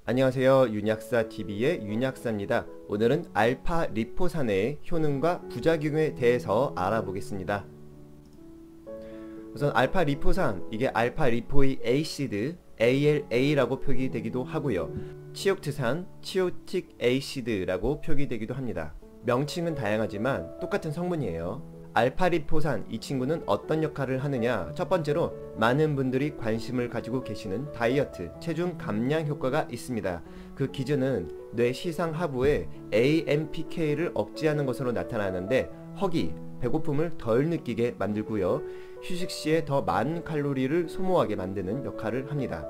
안녕하세요. 윤약사TV의 윤약사입니다. 오늘은 알파 리포산의 효능과 부작용에 대해서 알아보겠습니다. 우선 알파 리포산, 이게 알파 리포의 에이시드 ALA라고 표기되기도 하고요. 치옥트산, 치오틱 에이시드라고 표기되기도 합니다. 명칭은 다양하지만 똑같은 성분이에요. 알파리포산, 이 친구는 어떤 역할을 하느냐? 첫 번째로 많은 분들이 관심을 가지고 계시는 다이어트, 체중 감량 효과가 있습니다. 그 기준은 뇌 시상 하부의 AMPK를 억제하는 것으로 나타나는데 허기, 배고픔을 덜 느끼게 만들고요. 휴식 시에 더 많은 칼로리를 소모하게 만드는 역할을 합니다.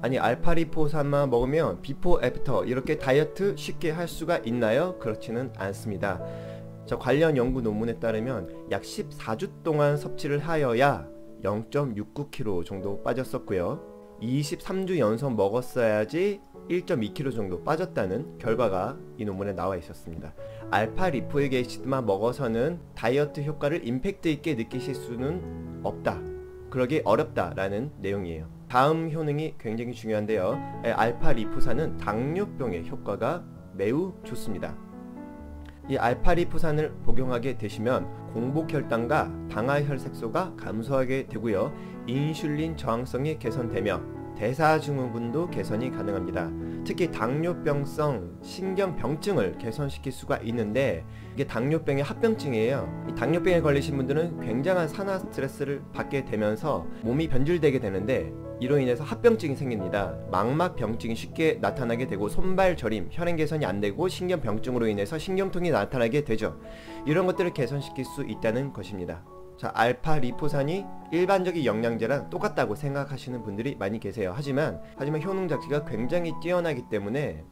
아니, 알파리포산만 먹으면 비포 애프터 이렇게 다이어트 쉽게 할 수가 있나요? 그렇지는 않습니다. 관련 연구 논문에 따르면 약 14주 동안 섭취를 하여야 0.69kg 정도 빠졌었고요. 23주 연속 먹었어야지 1.2kg 정도 빠졌다는 결과가 이 논문에 나와 있었습니다. 알파 리포익 애시드만 먹어서는 다이어트 효과를 임팩트 있게 느끼실 수는 없다, 그러기 어렵다라는 내용이에요. 다음 효능이 굉장히 중요한데요. 알파 리포산은 당뇨병의 효과가 매우 좋습니다. 이 알파리포산을 복용하게 되시면 공복혈당과 당화혈색소가 감소하게 되고요. 인슐린 저항성이 개선되며 대사증후군도 개선이 가능합니다. 특히 당뇨병성 신경병증을 개선시킬 수가 있는데 이게 당뇨병의 합병증이에요. 이 당뇨병에 걸리신 분들은 굉장한 산화 스트레스를 받게 되면서 몸이 변질되게 되는데 이로 인해서 합병증이 생깁니다. 망막병증이 쉽게 나타나게 되고 손발 저림, 혈행 개선이 안 되고 신경병증으로 인해서 신경통이 나타나게 되죠. 이런 것들을 개선시킬 수 있다는 것입니다. 자, 알파 리포산이 일반적인 영양제랑 똑같다고 생각하시는 분들이 많이 계세요. 하지만 효능 자체가 굉장히 뛰어나기 때문에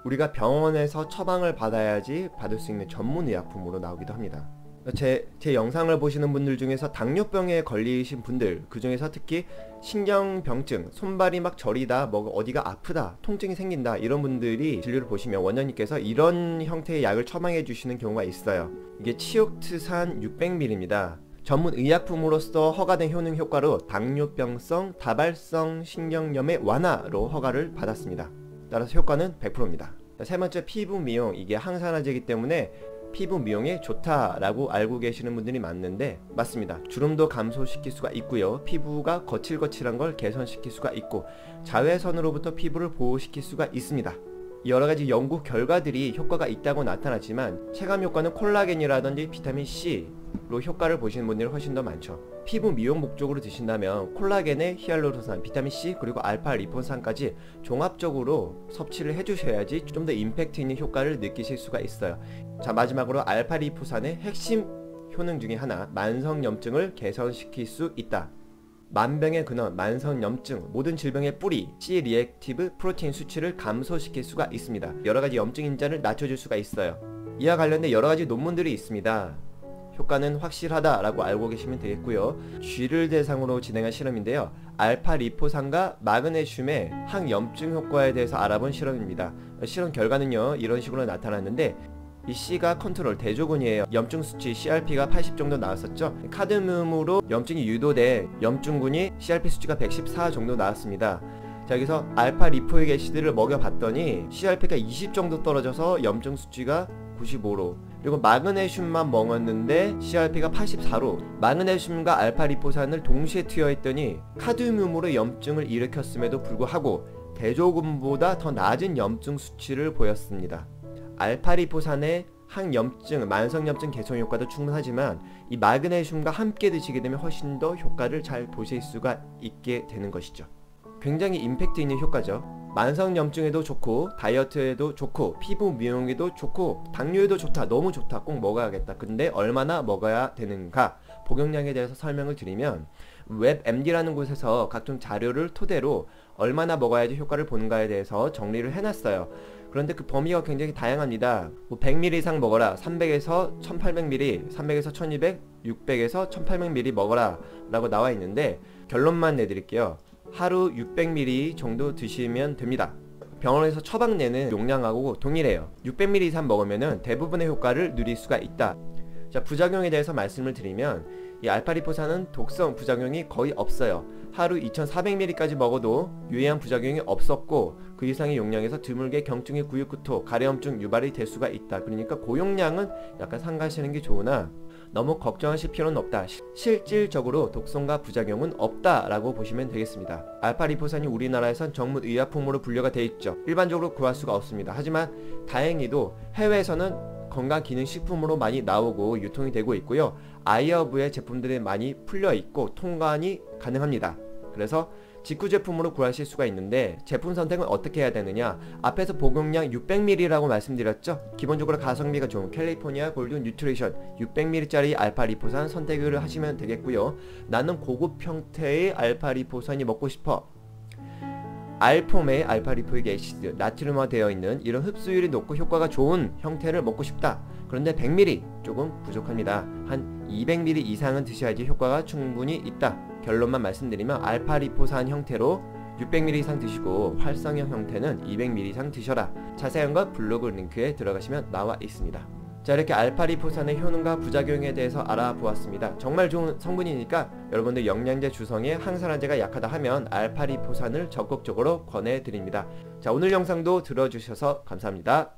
우리가 병원에서 처방을 받아야지 받을 수 있는 전문 의약품으로 나오기도 합니다. 제 영상을 보시는 분들 중에서 당뇨병에 걸리신 분들, 그 중에서 특히 신경병증, 손발이 막 저리다, 뭐 어디가 아프다, 통증이 생긴다, 이런 분들이 진료를 보시면 원장님께서 이런 형태의 약을 처방해 주시는 경우가 있어요. 이게 치옥트산 600ml입니다. 전문 의약품으로서 허가된 효능 효과로 당뇨병성 다발성 신경염의 완화로 허가를 받았습니다. 따라서 효과는 100%입니다. 세 번째, 피부 미용. 이게 항산화제이기 때문에 피부 미용에 좋다라고 알고 계시는 분들이 많는데 맞습니다. 주름도 감소시킬 수가 있고요. 피부가 거칠거칠한 걸 개선시킬 수가 있고 자외선으로부터 피부를 보호시킬 수가 있습니다. 여러가지 연구 결과들이 효과가 있다고 나타나지만 체감 효과는 콜라겐이라든지 비타민C로 효과를 보시는 분들이 훨씬 더 많죠. 피부 미용 목적으로 드신다면 콜라겐에 히알루론산, 비타민C 그리고 알파 리포산까지 종합적으로 섭취를 해주셔야지 좀 더 임팩트 있는 효과를 느끼실 수가 있어요. 자, 마지막으로 알파 리포산의 핵심 효능 중에 하나, 만성염증을 개선시킬 수 있다. 만병의 근원, 만성염증, 모든 질병의 뿌리, C-리액티브 프로테인 수치를 감소시킬 수가 있습니다. 여러가지 염증 인자를 낮춰줄 수가 있어요. 이와 관련된 여러가지 논문들이 있습니다. 효과는 확실하다라고 알고 계시면 되겠고요. 쥐를 대상으로 진행한 실험인데요. 알파 리포산과 마그네슘의 항염증 효과에 대해서 알아본 실험입니다. 실험 결과는요, 이런 식으로 나타났는데 이 C가 컨트롤 대조군이에요. 염증 수치 CRP가 80 정도 나왔었죠. 카드뮴으로 염증이 유도돼 염증군이 CRP 수치가 114 정도 나왔습니다. 자, 여기서 알파 리포익 애시드를 먹여봤더니 CRP가 20 정도 떨어져서 염증 수치가 95로, 그리고 마그네슘만 먹었는데 CRP가 84로, 마그네슘과 알파 리포산을 동시에 투여했더니 카드뮴으로 염증을 일으켰음에도 불구하고 대조군보다 더 낮은 염증 수치를 보였습니다. 알파리포산의 항염증, 만성염증 개선 효과도 충분하지만 이 마그네슘과 함께 드시게 되면 훨씬 더 효과를 잘 보실 수가 있게 되는 것이죠. 굉장히 임팩트 있는 효과죠. 만성염증에도 좋고 다이어트에도 좋고 피부 미용에도 좋고 당뇨에도 좋다, 너무 좋다, 꼭 먹어야겠다. 근데 얼마나 먹어야 되는가? 복용량에 대해서 설명을 드리면 웹MD라는 곳에서 각종 자료를 토대로 얼마나 먹어야지 효과를 보는가에 대해서 정리를 해놨어요. 그런데 그 범위가 굉장히 다양합니다. 100ml 이상 먹어라, 300에서 1800ml, 300에서 1200, 600에서 1800ml 먹어라 라고 나와 있는데 결론만 내드릴게요. 하루 600ml 정도 드시면 됩니다. 병원에서 처방내는 용량하고 동일해요. 600ml 이상 먹으면 대부분의 효과를 누릴 수가 있다. 자, 부작용에 대해서 말씀을 드리면 이 알파리포산은 독성 부작용이 거의 없어요. 하루 2400ml까지 먹어도 유해한 부작용이 없었고 그 이상의 용량에서 드물게 경증의 구육구토, 가래염증 유발이 될 수가 있다. 그러니까 고용량은 약간 삼가하시는 게 좋으나 너무 걱정하실 필요는 없다. 실질적으로 독성과 부작용은 없다라고 보시면 되겠습니다. 알파리포산이 우리나라에선 전문 의약품으로 분류가 되어 있죠. 일반적으로 구할 수가 없습니다. 하지만 다행히도 해외에서는 건강기능식품으로 많이 나오고 유통이 되고 있고요. 아이허브의 제품들이 많이 풀려있고 통관이 가능합니다. 그래서 직구 제품으로 구하실 수가 있는데 제품 선택은 어떻게 해야 되느냐, 앞에서 복용량 600ml라고 말씀드렸죠. 기본적으로 가성비가 좋은 캘리포니아 골든 뉴트리션 600ml짜리 알파리포산 선택을 하시면 되겠고요. 나는 고급 형태의 알파리포산이 먹고 싶어, 알폼의 알파리포익 애시드, 나트륨화 되어 있는 이런 흡수율이 높고 효과가 좋은 형태를 먹고 싶다. 그런데 100ml 조금 부족합니다. 한 200ml 이상은 드셔야지 효과가 충분히 있다. 결론만 말씀드리면 알파리포산 형태로 600ml 이상 드시고 활성형 형태는 200ml 이상 드셔라. 자세한 건 블로그 링크에 들어가시면 나와 있습니다. 자, 이렇게 알파리포산의 효능과 부작용에 대해서 알아보았습니다. 정말 좋은 성분이니까 여러분들 영양제 주성에 항산화제가 약하다 하면 알파리포산을 적극적으로 권해드립니다. 자, 오늘 영상도 들어주셔서 감사합니다.